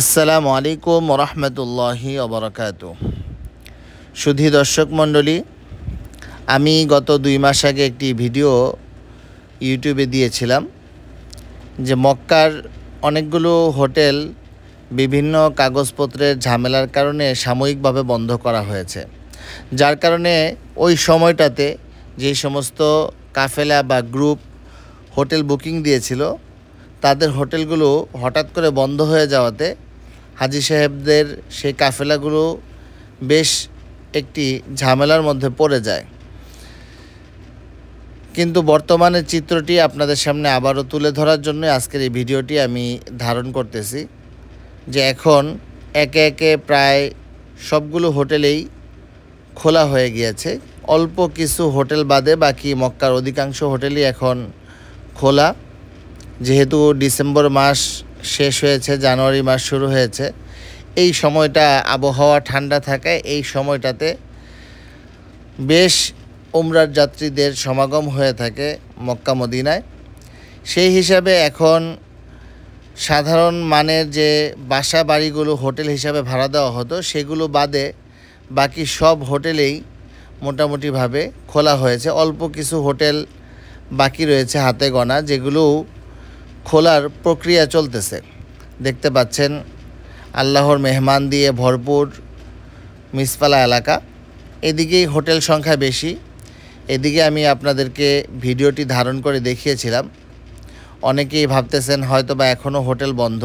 আসসালামু আলাইকুম ওরহমতুল্লাহি ওবরাকাতু। সুধী দর্শক মণ্ডলী, আমি গত 2 মাস আগে একটি ভিডিও ইউটিউবে দিয়েছিলাম যে মক্কার অনেকগুলো হোটেল বিভিন্ন কাগজপত্রের ঝামেলার কারণে সাময়িকভাবে বন্ধ করা হয়েছে, যার কারণে ওই সময়টাতে যে সমস্ত কাফেলা বা গ্রুপ হোটেল বুকিং দিয়েছিল তাদের হোটেলগুলো হঠাৎ করে বন্ধ হয়ে যাওয়াতে হাজী সাহেবদের সেই কাফেলাগুলো বেশ একটি ঝামেলার মধ্যে পড়ে যায়। কিন্তু বর্তমানের চিত্রটি আপনাদের সামনে আবারও তুলে ধরার জন্য আজকের এই ভিডিওটি আমি ধারণ করতেছি যে এখন একে একে প্রায় সবগুলো হোটেলেই খোলা হয়ে গিয়েছে। অল্প কিছু হোটেল বাদে বাকি মক্কার অধিকাংশ হোটেলই এখন খোলা। যেহেতু ডিসেম্বর মাস শেষ হয়েছে, জানুয়ারি মাস শুরু হয়েছে, এই সময়টা আবহাওয়া ঠান্ডা থাকায় এই সময়টাতে বেশ উমরার যাত্রীদের সমাগম হয়ে থাকে মক্কা মদিনায়। সেই হিসাবে এখন সাধারণ মানের যে বাসা বাড়িগুলো হোটেল হিসাবে ভাড়া দেওয়া হতো সেগুলো বাদে বাকি সব হোটেলেই মোটামুটিভাবে খোলা হয়েছে। অল্প কিছু হোটেল বাকি রয়েছে হাতে গোনা, যেগুলো খোলার প্রক্রিয়া চলতেছে। দেখতে পাচ্ছেন আল্লাহর মেহমান দিয়ে ভরপুর মিসপালা এলাকা, এদিকেই হোটেল সংখ্যা বেশি। এদিকে আমি আপনাদেরকে ভিডিওটি ধারণ করে দেখিয়েছিলাম। অনেকেই ভাবতেছেন হয়তো বা এখনও হোটেল বন্ধ,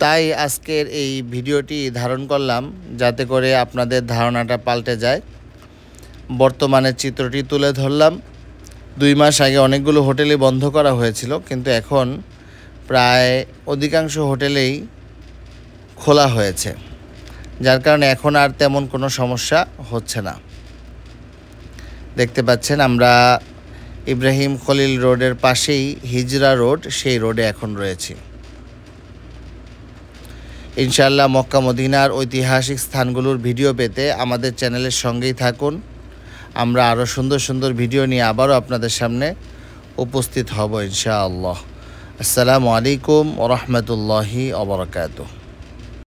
তাই আজকের এই ভিডিওটি ধারণ করলাম যাতে করে আপনাদের ধারণাটা পাল্টে যায়। বর্তমানের চিত্রটি তুলে ধরলাম। 2 মাস আগে অনেকগুলো হোটেলই বন্ধ করা হয়েছিল, কিন্তু এখন প্রায় অধিকাংশ হোটেলেই খোলা হয়েছে, যার কারণে এখন আর তেমন কোনো সমস্যা হচ্ছে না। দেখতে পাচ্ছেন আমরা ইব্রাহিম খলিল রোডের পাশেই হিজরা রোড, সেই রোডে এখন রয়েছি। ইনশাআল্লাহ মক্কা মদিনার ঐতিহাসিক স্থানগুলোর ভিডিও পেতে আমাদের চ্যানেলের সঙ্গেই থাকুন। আমরা আরও সুন্দর সুন্দর ভিডিও নিয়ে আবারও আপনাদের সামনে উপস্থিত হব ইনশাআল্লাহ। আসসালামু আলাইকুম ওরহমতুল্লাহি ওবরাকাতুহু।